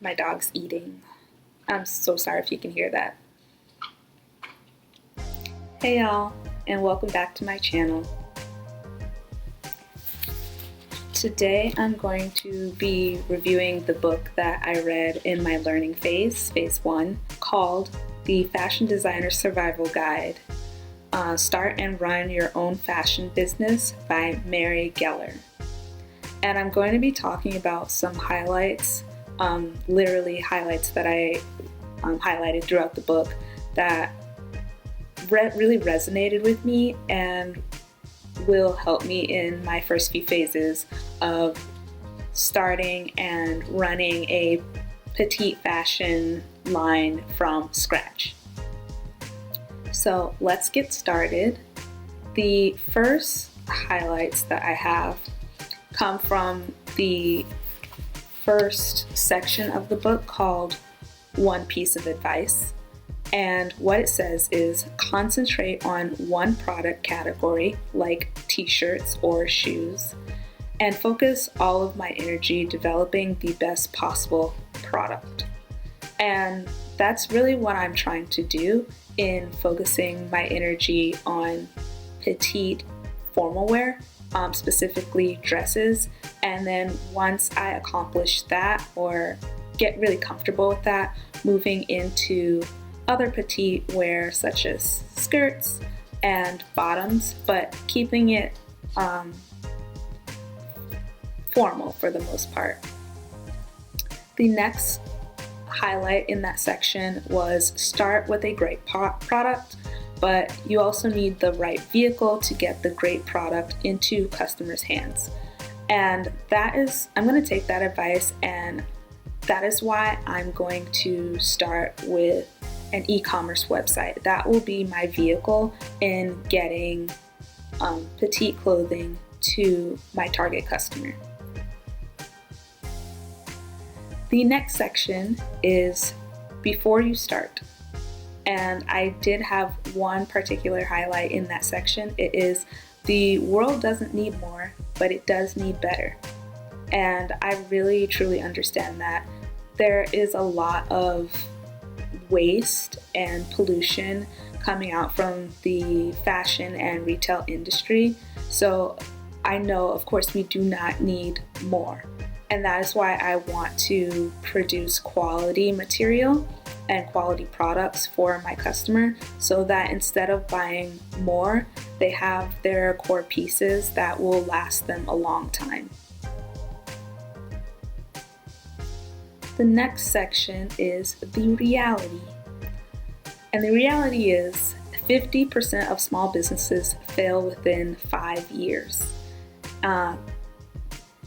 My dog's eating. I'm so sorry if you can hear that. Hey y'all, and welcome back to my channel. Today I'm going to be reviewing the book that I read in my learning phase 1, called The Fashion Designer Survival Guide. Start and Run Your Own Fashion Business by Mary Gehlhar. And I'm going to be talking about some highlights, literally highlights that I highlighted throughout the book that really resonated with me and will help me in my first few phases of starting and running a petite fashion line from scratch. So let's get started. The first highlights that I have come from the first section of the book called One Piece of Advice. And what it says is concentrate on one product category like t-shirts or shoes and focus all of my energy developing the best possible product. And that's really what I'm trying to do in focusing my energy on petite formal wear, specifically dresses. And then once I accomplish that or get really comfortable with that, moving into other petite wear such as skirts and bottoms, but keeping it formal for the most part. The next highlight in that section was start with a great product, but you also need the right vehicle to get the great product into customers' hands. And I'm going to take that advice, and that is why I'm going to start with an e-commerce website. That will be my vehicle in getting petite clothing to my target customer. The next section is before you start. And I did have one particular highlight in that section. It is the world doesn't need more, but it does need better. And I really truly understand that. There is a lot of waste and pollution coming out from the fashion and retail industry. So I know, of course, we do not need more. And that is why I want to produce quality material and quality products for my customer so that instead of buying more, they have their core pieces that will last them a long time. The next section is the reality. And the reality is 50% of small businesses fail within 5 years.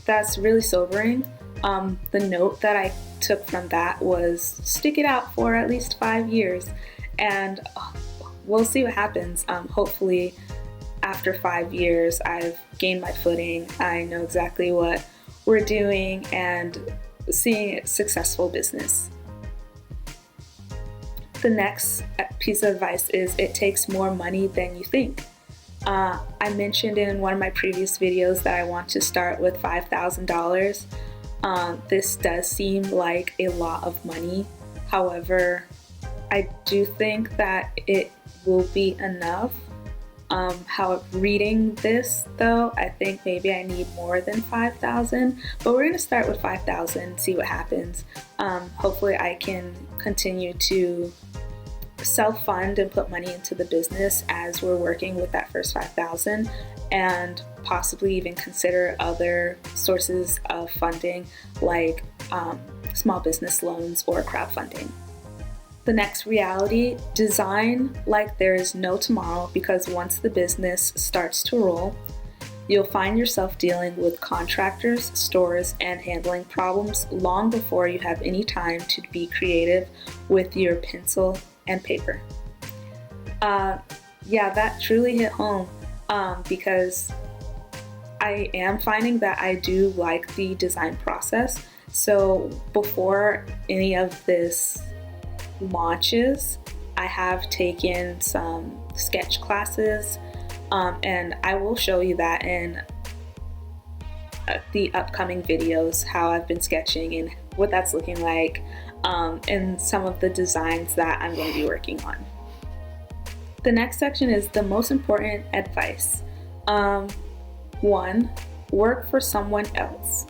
That's really sobering. The note that I took from that was stick it out for at least 5 years, and we'll see what happens. Hopefully after 5 years I've gained my footing. I know exactly what we're doing and seeing a successful business. The next piece of advice is it takes more money than you think. I mentioned in one of my previous videos that I want to start with $5,000. This does seem like a lot of money. However, I do think that it will be enough. Reading this though, I think maybe I need more than 5,000, but we're going to start with 5,000, see what happens. Hopefully I can continue to self-fund and put money into the business as we're working with that first 5,000, and possibly even consider other sources of funding like small business loans or crowdfunding. The next reality, design like there is no tomorrow, because once the business starts to roll, you'll find yourself dealing with contractors, stores, and handling problems long before you have any time to be creative with your pencil and paper. Yeah, that truly hit home because I am finding that I do like the design process. So before any of this launches, I have taken some sketch classes, and I will show you that in the upcoming videos, how I've been sketching and what that's looking like, and some of the designs that I'm going to be working on. The next section is the most important advice. 1, work for someone else.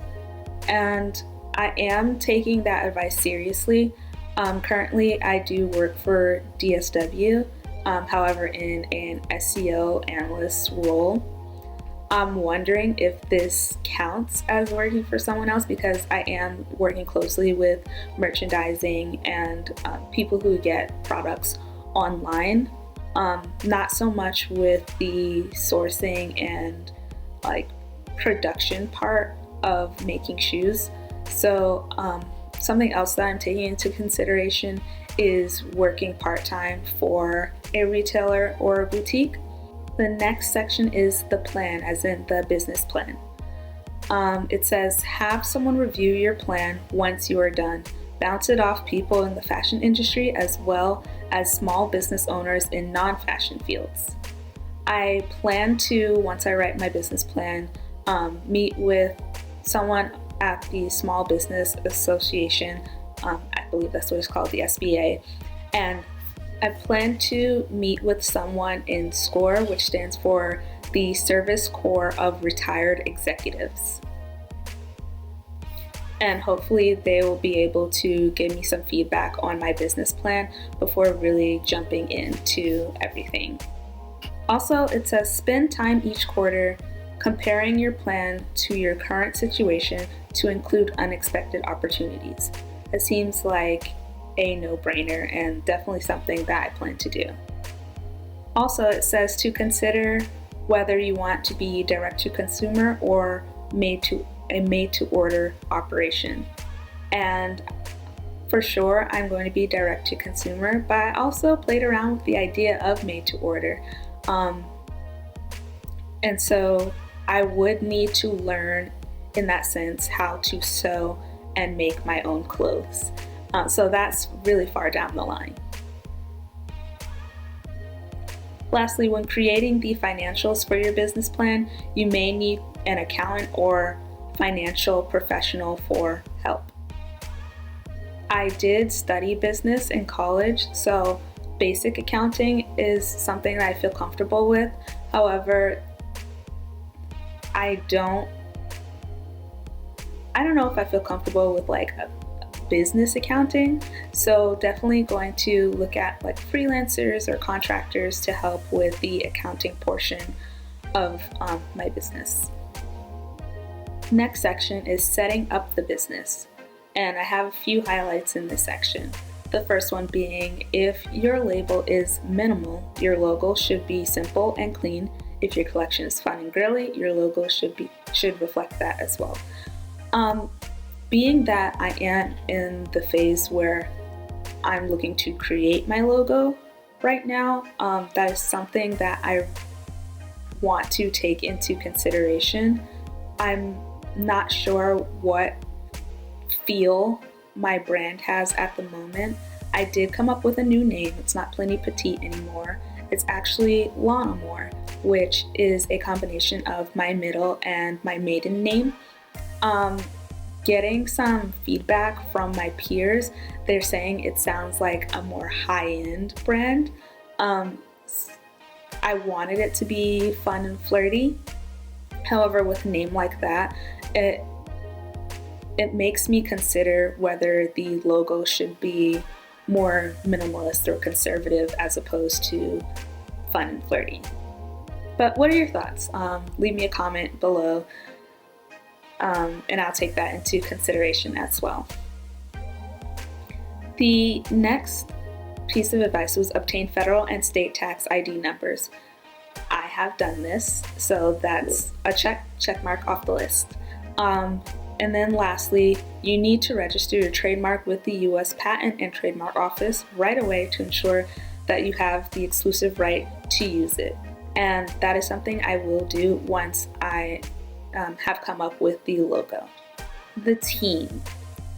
And I am taking that advice seriously. Currently, I do work for DSW, however, in an SEO analyst role. I'm wondering if this counts as working for someone else, because I am working closely with merchandising and people who get products online. Not so much with the sourcing and like production part of making shoes. So something else that I'm taking into consideration is working part-time for a retailer or a boutique. The next section is the plan, as in the business plan. It says, have someone review your plan once you are done. Bounce it off people in the fashion industry as well as small business owners in non-fashion fields. I plan to, once I write my business plan, meet with someone at the Small Business Association, I believe that's what it's called, the SBA, and I plan to meet with someone in SCORE, which stands for the Service Corps of Retired Executives. And hopefully they will be able to give me some feedback on my business plan before really jumping into everything. Also, it says spend time each quarter comparing your plan to your current situation to include unexpected opportunities. It seems like a no-brainer and definitely something that I plan to do. Also, it says to consider whether you want to be direct to consumer or made to order operation. And for sure, I'm going to be direct to consumer, but I also played around with the idea of made to order. And so I would need to learn, in that sense, how to sew and make my own clothes. So that's really far down the line. Lastly, when creating the financials for your business plan, you may need an accountant or financial professional for help. I did study business in college, so basic accounting is something that I feel comfortable with. However, I don't know if I feel comfortable with like a business accounting, so definitely going to look at like freelancers or contractors to help with the accounting portion of my business. Next section is setting up the business, and I have a few highlights in this section. The first one being, if your label is minimal, your logo should be simple and clean. If your collection is fun and girly, your logo should reflect that as well. Being that I am in the phase where I'm looking to create my logo right now, that is something that I want to take into consideration. I'm not sure what feel my brand has at the moment. I did come up with a new name. It's not Plenty Petite anymore. It's actually Lanamoore, which is a combination of my middle and my maiden name. Getting some feedback from my peers, they're saying it sounds like a more high-end brand. I wanted it to be fun and flirty. However, with a name like that, it makes me consider whether the logo should be more minimalist or conservative as opposed to fun and flirty. But what are your thoughts? Leave me a comment below. And I'll take that into consideration as well. The next piece of advice was obtain federal and state tax ID numbers. I have done this, so that's a check mark off the list. And then lastly, you need to register your trademark with the U.S. Patent and Trademark Office right away to ensure that you have the exclusive right to use it. And that is something I will do once I have come up with the logo. The team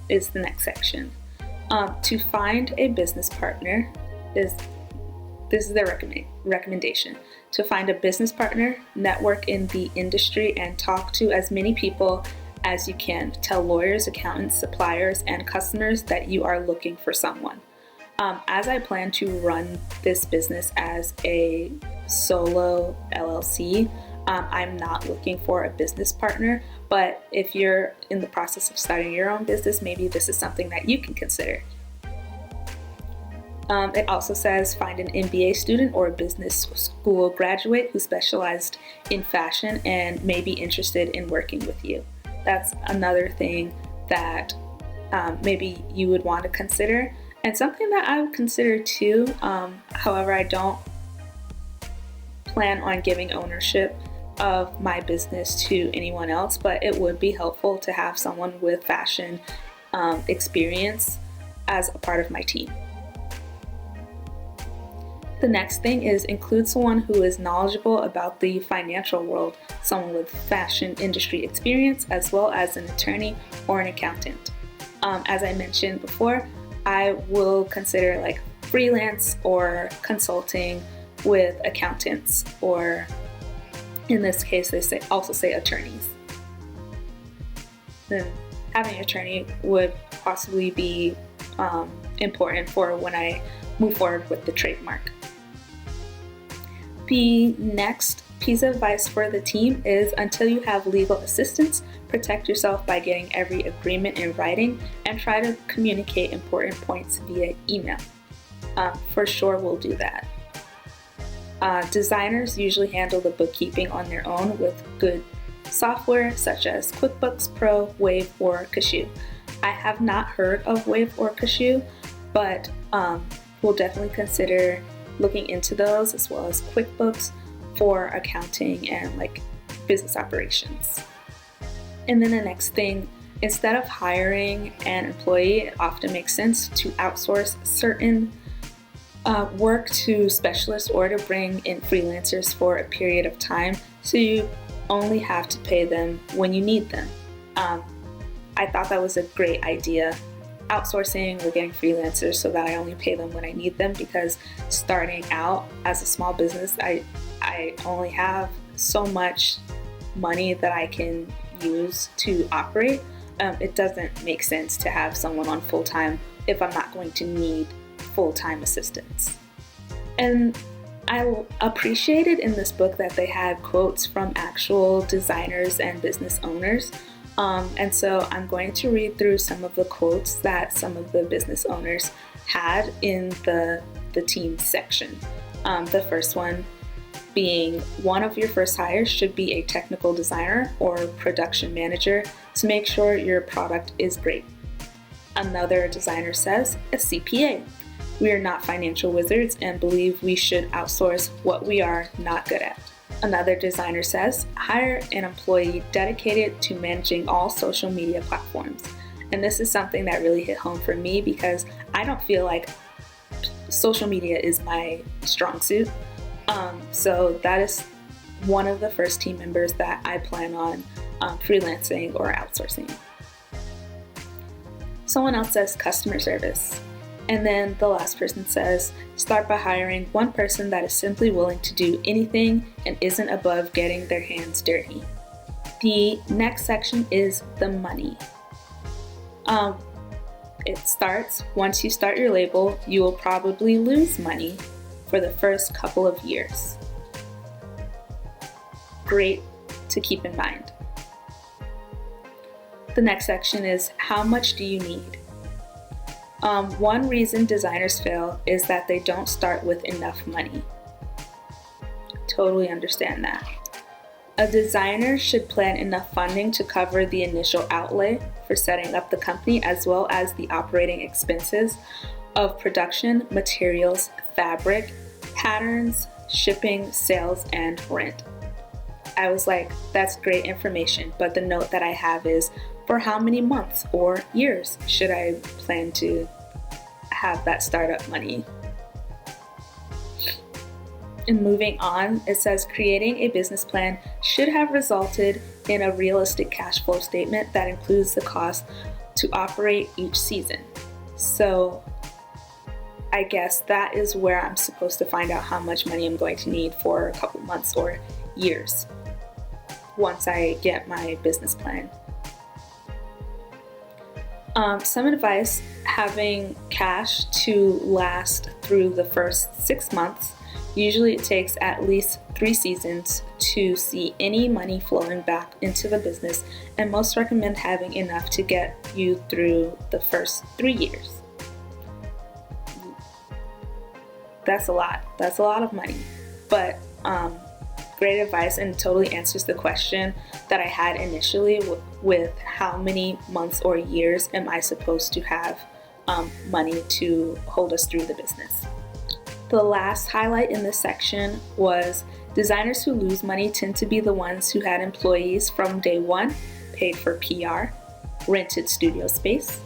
is the next section. To find a business partner this is their recommendation. To find a business partner, network in the industry and talk to as many people as you can. Tell lawyers, accountants, suppliers, and customers that you are looking for someone. As I plan to run this business as a solo LLC, I'm not looking for a business partner, but if you're in the process of starting your own business, maybe this is something that you can consider. It also says find an MBA student or a business school graduate who specialized in fashion and may be interested in working with you. That's another thing that maybe you would want to consider, and something that I would consider too. However, I don't plan on giving ownership of my business to anyone else, but it would be helpful to have someone with fashion experience as a part of my team. The next thing is include someone who is knowledgeable about the financial world, someone with fashion industry experience, as well as an attorney or an accountant. As I mentioned before, I will consider like freelance or consulting with accountants, or in this case, they also say attorneys. Then having an attorney would possibly be important for when I move forward with the trademark. The next piece of advice for the team is until you have legal assistance, protect yourself by getting every agreement in writing and try to communicate important points via email. For sure, we'll do that. Designers usually handle the bookkeeping on their own with good software such as QuickBooks Pro, Wave, or Cashew. I have not heard of Wave or Cashew, but we'll definitely consider looking into those, as well as QuickBooks for accounting and like business operations. And then the next thing, instead of hiring an employee, it often makes sense to outsource certain work to specialists or to bring in freelancers for a period of time, so you only have to pay them when you need them. I thought that was a great idea, outsourcing or getting freelancers so that I only pay them when I need them, because starting out as a small business, I only have so much money that I can use to operate. It doesn't make sense to have someone on full-time if I'm not going to need full-time assistance. And I appreciated in this book that they had quotes from actual designers and business owners. And so I'm going to read through some of the quotes that some of the business owners had in the team section. The first one being, one of your first hires should be a technical designer or production manager to make sure your product is great. Another designer says, a CPA. We are not financial wizards and believe we should outsource what we are not good at. Another designer says, hire an employee dedicated to managing all social media platforms. And this is something that really hit home for me, because I don't feel like social media is my strong suit. So that is one of the first team members that I plan on freelancing or outsourcing. Someone else says customer service. And then the last person says, start by hiring one person that is simply willing to do anything and isn't above getting their hands dirty. The next section is the money. It starts, once you start your label, you will probably lose money for the first couple of years. Great to keep in mind. The next section is, how much do you need? One reason designers fail is that they don't start with enough money. Totally understand that. A designer should plan enough funding to cover the initial outlay for setting up the company, as well as the operating expenses of production, materials, fabric, patterns, shipping, sales, and rent. I was like, that's great information, but the note that I have is, for how many months or years should I plan to have that startup money? And moving on, it says creating a business plan should have resulted in a realistic cash flow statement that includes the cost to operate each season. So I guess that is where I'm supposed to find out how much money I'm going to need for a couple months or years once I get my business plan Some advice: having cash to last through the first 6 months. Usually it takes at least 3 seasons to see any money flowing back into the business, and most recommend having enough to get you through the first 3 years. That's a lot. That's a lot of money. But great advice, and totally answers the question that I had initially with how many months or years am I supposed to have money to hold us through the business. The last highlight in this section was designers who lose money tend to be the ones who had employees from day one, paid for PR, rented studio space,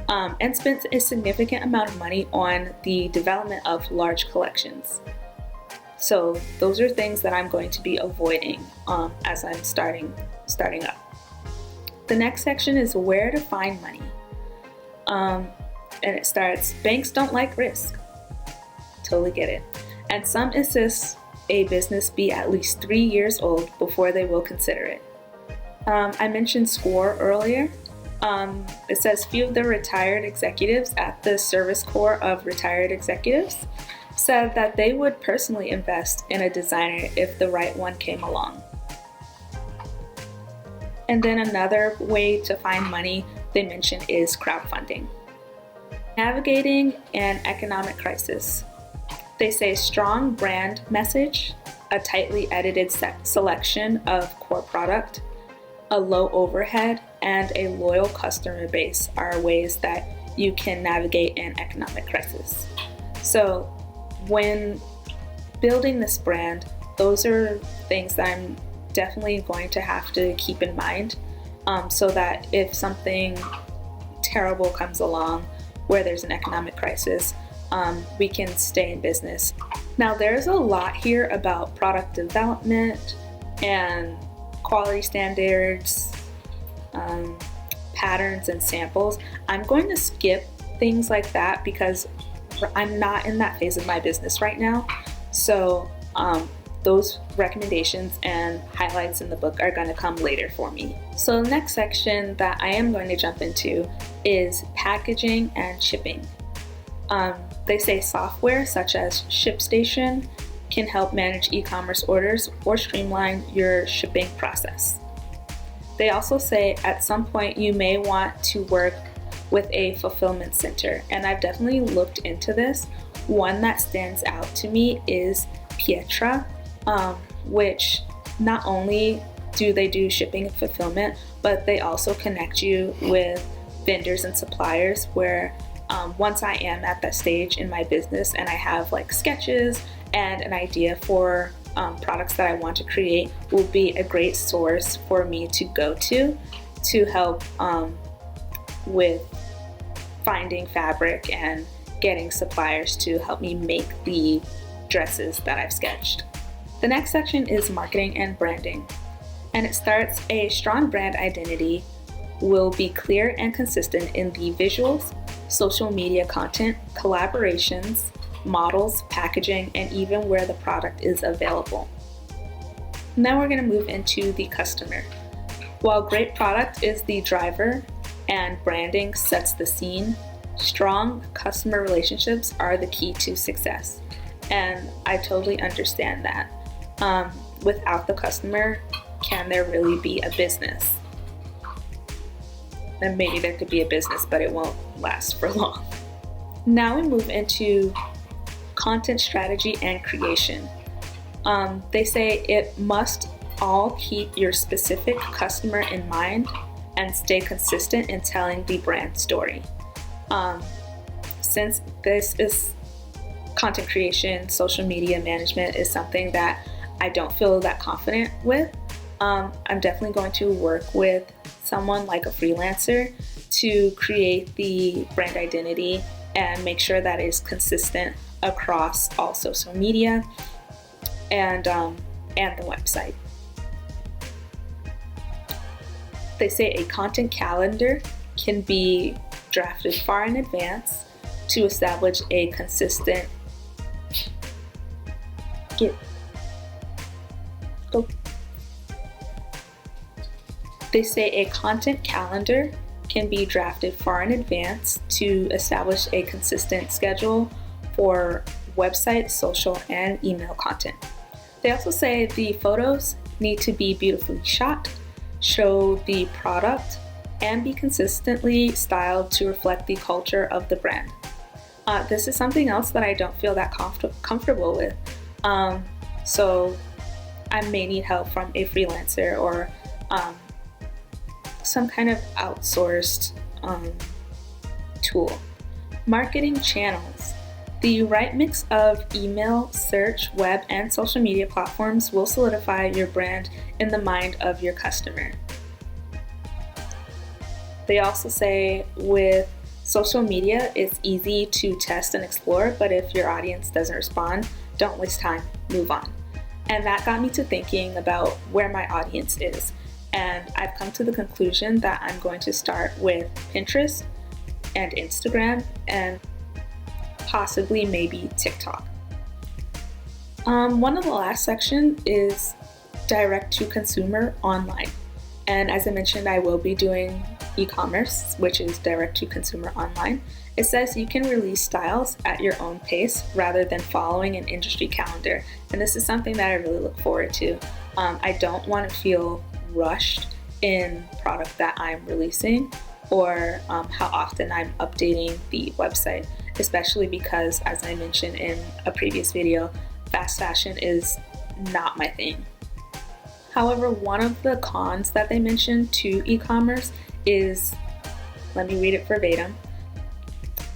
and spent a significant amount of money on the development of large collections. So those are things that I'm going to be avoiding as I'm starting up. The next section is where to find money. And it starts, banks don't like risk. Totally get it. And some insist a business be at least 3 years old before they will consider it. I mentioned SCORE earlier. It says few of the retired executives at the Service Corps of Retired Executives said that they would personally invest in a designer if the right one came along. And then another way to find money they mention is crowdfunding. Navigating an economic crisis. They say strong brand message, a tightly edited selection of core product, a low overhead, and a loyal customer base are ways that you can navigate an economic crisis. So when building this brand, those are things that I'm definitely going to have to keep in mind, so that if something terrible comes along where there's an economic crisis, we can stay in business. Now, there's a lot here about product development and quality standards, patterns and samples. I'm going to skip things like that because I'm not in that phase of my business right now. So those recommendations and highlights in the book are going to come later for me. So the next section that I am going to jump into is packaging and shipping. They say software such as ShipStation can help manage e-commerce orders or streamline your shipping process. They also say at some point you may want to work with a fulfillment center, and I've definitely looked into this. One that stands out to me is Pietra, which not only do they do shipping and fulfillment, but they also connect you with vendors and suppliers where once I am at that stage in my business and I have like sketches and an idea for products that I want to create, will be a great source for me to go to help with finding fabric and getting suppliers to help me make the dresses that I've sketched. The next section is marketing and branding, and it starts, a strong brand identity will be clear and consistent in the visuals, social media content, collaborations, models, packaging, and even where the product is available. Now we're going to move into the customer. While great product is the driver and branding sets the scene, strong customer relationships are the key to success. And I totally understand that. Without the customer, can there really be a business? And maybe there could be a business, but it won't last for long. Now we move into content strategy and creation. They say it must all keep your specific customer in mind and stay consistent in telling the brand story. Since this is content creation, social media management is something that I don't feel that confident with, I'm definitely going to work with someone like a freelancer to create the brand identity and make sure that is consistent across all social media and the website. They say a content calendar can be drafted far in advance to establish a consistent They say a content calendar can be drafted far in advance to establish a consistent schedule for website, social, and email content. They also say the photos need to be beautifully shot, show the product, and be consistently styled to reflect the culture of the brand. This is something else that I don't feel that comfortable with. So I may need help from a freelancer or some kind of outsourced tool. Marketing channels. The right mix of email, search, web, and social media platforms will solidify your brand in the mind of your customer. They also say with social media, it's easy to test and explore, but if your audience doesn't respond, don't waste time, move on. And that got me to thinking about where my audience is. And I've come to the conclusion that I'm going to start with Pinterest and Instagram and possibly maybe TikTok. One of the last section is direct to consumer online. And as I mentioned, I will be doing e-commerce, which is direct to consumer online. It says you can release styles at your own pace rather than following an industry calendar. And this is something that I really look forward to. I don't want to feel rushed in product that I'm releasing or how often I'm updating the website, especially because, as I mentioned in a previous video, fast fashion is not my thing. However, one of the cons that they mentioned to e-commerce is, let me read it verbatim.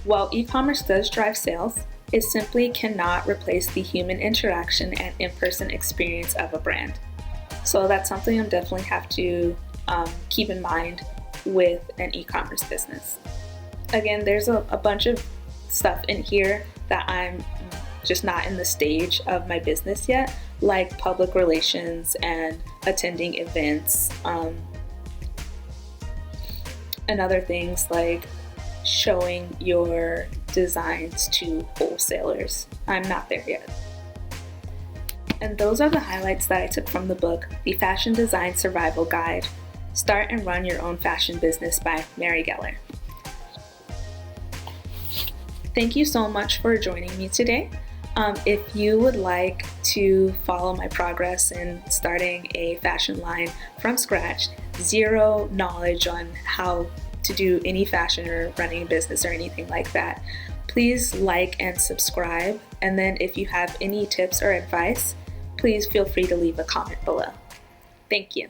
While e-commerce does drive sales, it simply cannot replace the human interaction and in-person experience of a brand. So that's something I'm definitely have to keep in mind with an e-commerce business. Again, there's a bunch of stuff in here that I'm just not in the stage of my business yet, like public relations and attending events, and other things like showing your designs to wholesalers. I'm not there yet. And those are the highlights that I took from the book, The Fashion Design Survival Guide, Start and Run Your Own Fashion Business by Mary Gehlhar. Thank you so much for joining me today. If you would like to follow my progress in starting a fashion line from scratch, zero knowledge on how to do any fashion or running a business or anything like that, please like and subscribe. And then if you have any tips or advice, please feel free to leave a comment below. Thank you.